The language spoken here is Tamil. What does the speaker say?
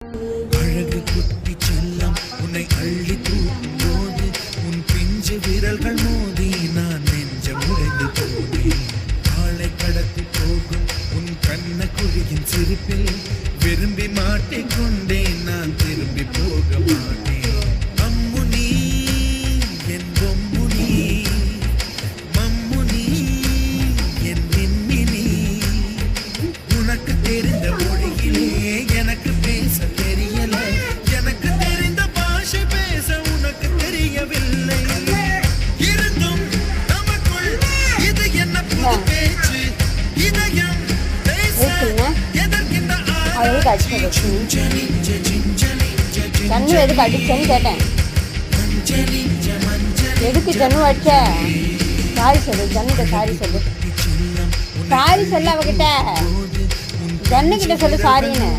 அழகு குட்டி செல்லம் உன்னை அள்ளி தூக்கும் போது உன் பிஞ்சு விரல்கள் மோதி நான் நெஞ்சம் உடைந்து போனேன். ஆளை கடத்தி போகும் உன் கண்ண குழியின் சிரிப்பில் விரும்பி மாட்டிக்கொண்டேன். நான் திரும்பி போக மாட்டேன். அம்மு நீ என் பொம்மு நீ, மம்மு நீ என் மின்மினி. உனக்கு தெரிந்த மொழியிலே எனக்கு பேச தெரியல, எனக்கு தெரிந்த பாஷை பேச உனக்கு தெரியவில்லை. இருந்தும் நமக்குள் இது என்ன புது பேச்சு, இதயம் பேச எதற்கின்ற ஜன்னு எதுக்கு அடிச்சேன்னு கேட்டேன். எதுக்கு ஜன்னு அடிச்ச? சாரி சொல்லு ஜன்னுகிட்ட, சாரி சொல்லு, சாரி சொல்லு அவகிட்ட, ஜன்னு கிட்ட சொல்லு சாரின்னு.